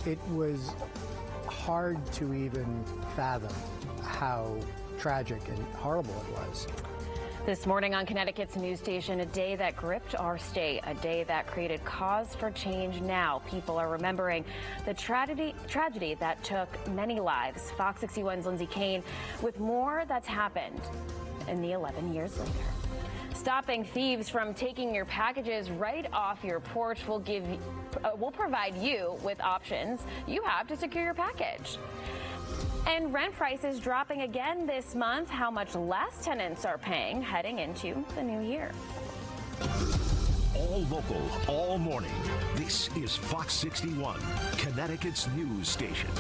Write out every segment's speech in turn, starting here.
It was hard to even fathom how tragic and horrible it was. This morning on Connecticut's news station, a day that gripped our state, a day that created cause for change. Now people are remembering the tragedy that took many lives. Fox 61's Lindsay Kane with more that's happened in the 11 years later. Stopping thieves from taking your packages right off your porch will provide you with options you have to secure your package. And rent prices dropping again this month. How much less tenants are paying heading into the new year. All local, all morning. This is Fox 61, Connecticut's news station.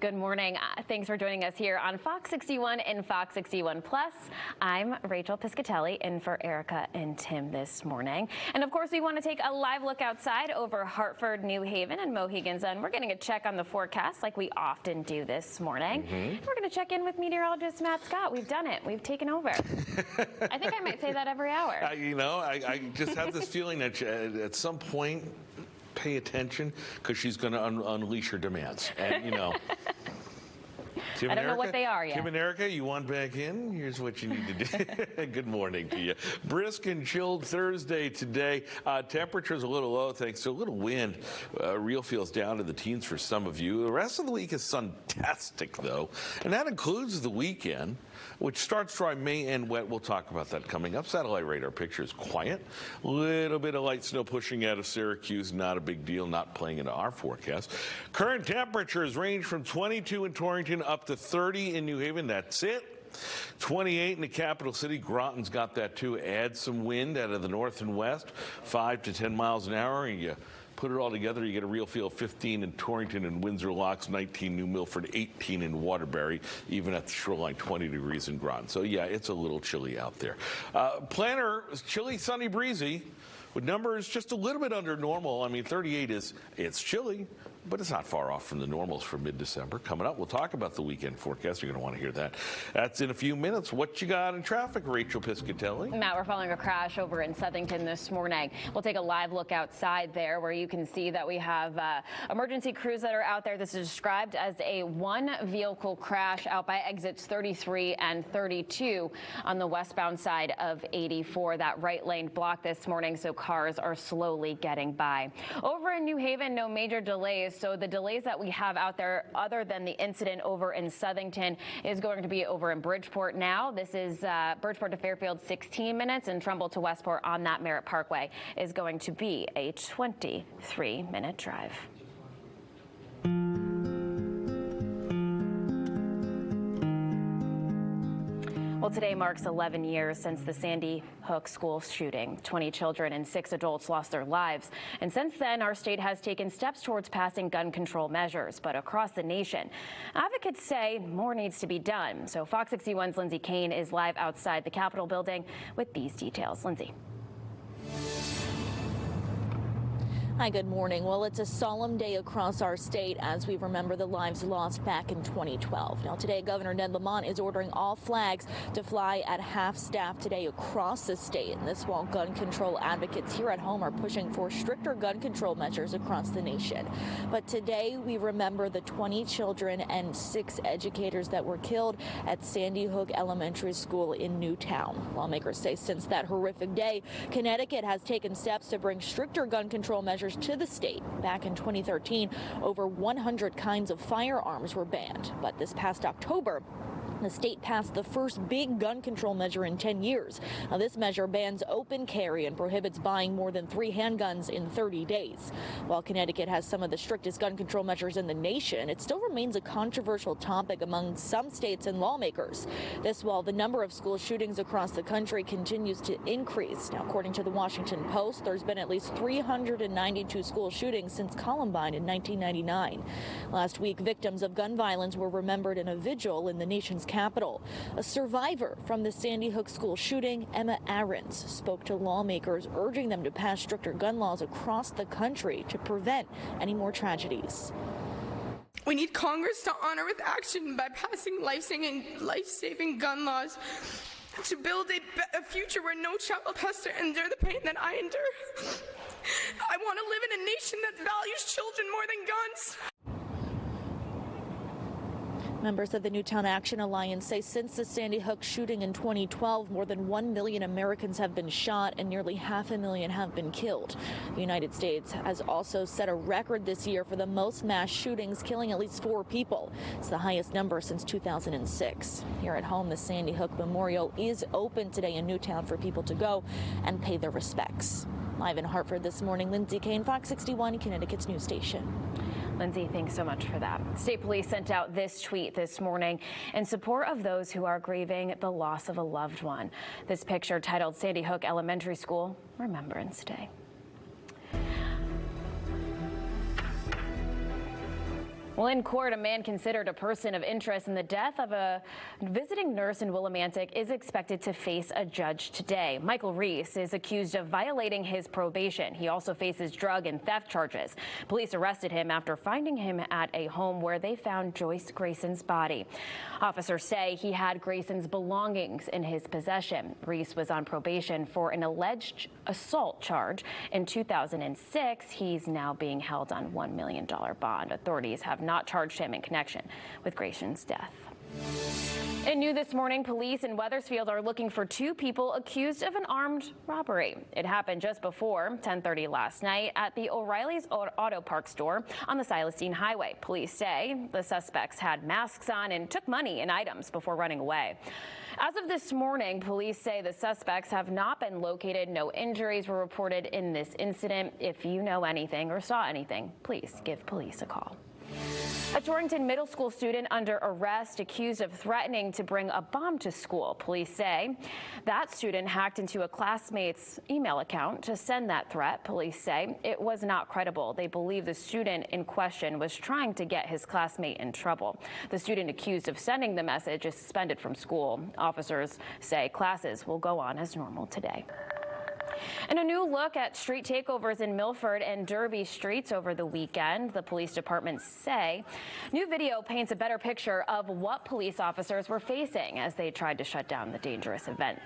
Good morning. Thanks for joining us here on Fox 61 and Fox 61 Plus. I'm Rachel Piscatelli in for Erica and Tim this morning. And of course, we want to take a live look outside over Hartford, New Haven, and Mohegan Sun. We're getting a check on the forecast like we often do this morning. We're going to check in with meteorologist Matt Scott. We've done it. We've taken over. I think I might say that every hour. I just have this feeling that at some point, pay attention, because she's going to unleash her demands. And, Tim I don't know what they are yet. Tim and Erica, you want back in? Here's what you need to do. Good morning to you. Brisk and chilled Thursday today. Temperature's a little low thanks to a little wind. Real feels down to the teens for some of you. The rest of the week is fantastic, though. And that includes the weekend, which starts dry, may end wet. We'll talk about that coming up. Satellite radar picture is quiet. Little bit of light snow pushing out of Syracuse. Not a big deal, not playing into our forecast. Current temperatures range from 22 in Torrington up to 30 in New Haven. That's it. 28 in the capital city. Groton's got that too. Add some wind out of the north and west, 5 to 10 miles an hour, and you put it all together, you get a real feel. 15 in Torrington and Windsor Locks, 19 New Milford, 18 in Waterbury, even at the shoreline, 20 degrees in Groton. So yeah, it's a little chilly out there. Planner, chilly, sunny, breezy, with numbers just a little bit under normal. I mean, 38 it's chilly, but it's not far off from the normals for mid-December. Coming up, we'll talk about the weekend forecast. You're going to want to hear that. That's in a few minutes. What you got in traffic, Rachel Piscatelli? Matt, we're following a crash over in Southington this morning. We'll take a live look outside there where you can see that we have emergency crews that are out there. This is described as a one-vehicle crash out by exits 33 and 32 on the westbound side of 84. That right lane blocked this morning, so cars are slowly getting by. Over in New Haven, no major delays. So the delays that we have out there, other than the incident over in Southington, is going to be over in Bridgeport now. This is Bridgeport to Fairfield, 16 minutes, and Trumbull to Westport on that Merritt Parkway is going to be a 23-minute drive. Well, today marks 11 years since the Sandy Hook school shooting. 20 children and 6 adults lost their lives. And since then, our state has taken steps towards passing gun control measures. But across the nation, advocates say more needs to be done. So Fox 61's Lindsay Kane is live outside the Capitol building with these details. Lindsay. Hi, good morning. Well, it's a solemn day across our state as we remember the lives lost back in 2012. Now, today, Governor Ned Lamont is ordering all flags to fly at half staff today across the state. And this while gun control advocates here at home are pushing for stricter gun control measures across the nation. But today, we remember the 20 children and 6 educators that were killed at Sandy Hook Elementary School in Newtown. Lawmakers say since that horrific day, Connecticut has taken steps to bring stricter gun control measures to the state. Back in 2013, over 100 kinds of firearms were banned. But this past October, the state passed the first big gun control measure in 10 years. Now, this measure bans open carry and prohibits buying more than 3 handguns in 30 days. While Connecticut has some of the strictest gun control measures in the nation, it still remains a controversial topic among some states and lawmakers. This while the number of school shootings across the country continues to increase. Now, according to the Washington Post, there's been at least 392 school shootings since Columbine in 1999. Last week, victims of gun violence were remembered in a vigil in the nation's capital. A survivor from the Sandy Hook school shooting, Emma Ahrens, spoke to lawmakers urging them to pass stricter gun laws across the country to prevent any more tragedies. We need Congress to honor with action by passing life-saving gun laws to build a future where no child has to endure the pain that I endure. I want to live in a nation that values children more than guns. Members of the Newtown Action Alliance say since the Sandy Hook shooting in 2012, more than 1 million Americans have been shot and nearly 500,000 have been killed. The United States has also set a record this year for the most mass shootings, killing at least 4 people. It's the highest number since 2006. Here at home, the Sandy Hook Memorial is open today in Newtown for people to go and pay their respects. Live in Hartford this morning, Lindsay Kane, Fox 61, Connecticut's news station. Lindsay, thanks so much for that. State police sent out this tweet this morning in support of those who are grieving the loss of a loved one. This picture titled Sandy Hook Elementary School Remembrance Day. Well, in court, a man considered a person of interest in the death of a visiting nurse in Willimantic is expected to face a judge today. Michael Reese is accused of violating his probation. He also faces drug and theft charges. Police arrested him after finding him at a home where they found Joyce Grayson's body. Officers say he had Grayson's belongings in his possession. Reese was on probation for an alleged assault charge in 2006. He's now being held on $1 million bond. Authorities have not charged him in connection with Grayson's death. And new this morning, police in Wethersfield are looking for 2 people accused of an armed robbery. It happened just before 10:30 last night at the O'Reilly's Auto Parts store on the Silestine Highway. Police say the suspects had masks on and took money and items before running away. As of this morning, police say the suspects have not been located. No injuries were reported in this incident. If you know anything or saw anything, please give police a call. A Torrington Middle School student under arrest accused of threatening to bring a bomb to school. Police say that student hacked into a classmate's email account to send that threat. Police say it was not credible. They believe the student in question was trying to get his classmate in trouble. The student accused of sending the message is suspended from school. Officers say classes will go on as normal today. And a new look at street takeovers in Milford and Derby streets over the weekend. The police department say new video paints a better picture of what police officers were facing as they tried to shut down the dangerous event.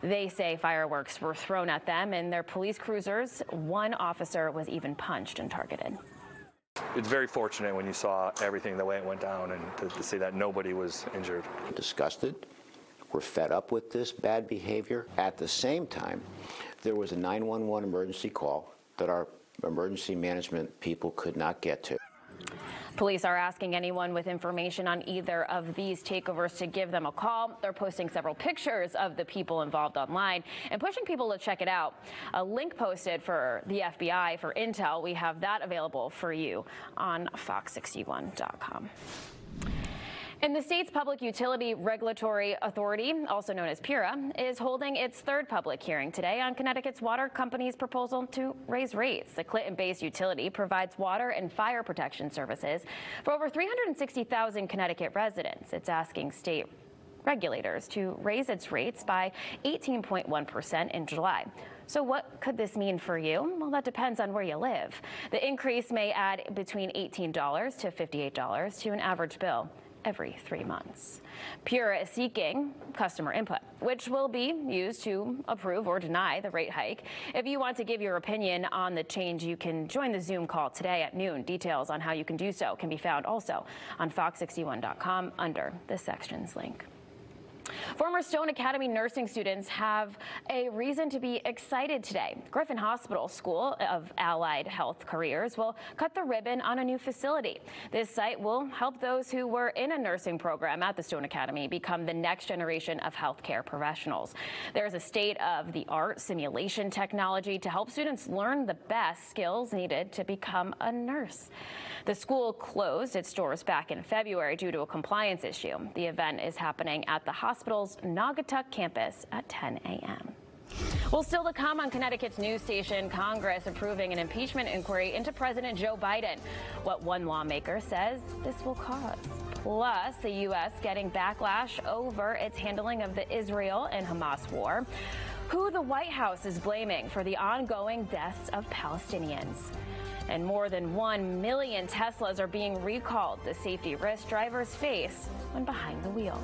They say fireworks were thrown at them and their police cruisers. One officer was even punched and targeted. It's very fortunate when you saw everything the way it went down and to see that nobody was injured. Disgusted. We're fed up with this bad behavior. At the same time, there was a 911 emergency call that our emergency management people could not get to. Police are asking anyone with information on either of these takeovers to give them a call. They're posting several pictures of the people involved online and pushing people to check it out. A link posted for the FBI for intel. We have that available for you on fox61.com. And the state's Public Utility Regulatory Authority, also known as PURA, is holding its 3rd public hearing today on Connecticut's water company's proposal to raise rates. The Clinton-based utility provides water and fire protection services for over 360,000 Connecticut residents. It's asking state regulators to raise its rates by 18.1% in July. So what could this mean for you? Well, that depends on where you live. The increase may add between $18 to $58 to an average bill every 3 months. PURA is seeking customer input, which will be used to approve or deny the rate hike. If you want to give your opinion on the change, you can join the Zoom call today at noon. Details on how you can do so can be found also on fox61.com under the sections link. Former Stone Academy nursing students have a reason to be excited today. Griffin Hospital School of Allied Health Careers will cut the ribbon on a new facility. This site will help those who were in a nursing program at the Stone Academy become the next generation of healthcare professionals. There's a state-of-the-art simulation technology to help students learn the best skills needed to become a nurse. The school closed its doors back in February due to a compliance issue. The event is happening at the hospital's Naugatuck campus at 10 a.m. Well, still to come on Connecticut's news station, Congress approving an impeachment inquiry into President Joe Biden. What one lawmaker says this will cause. Plus, the U.S. getting backlash over its handling of the Israel and Hamas war. Who the White House is blaming for the ongoing deaths of Palestinians. And more than 1 million Teslas are being recalled, the safety risk drivers face when behind the wheel.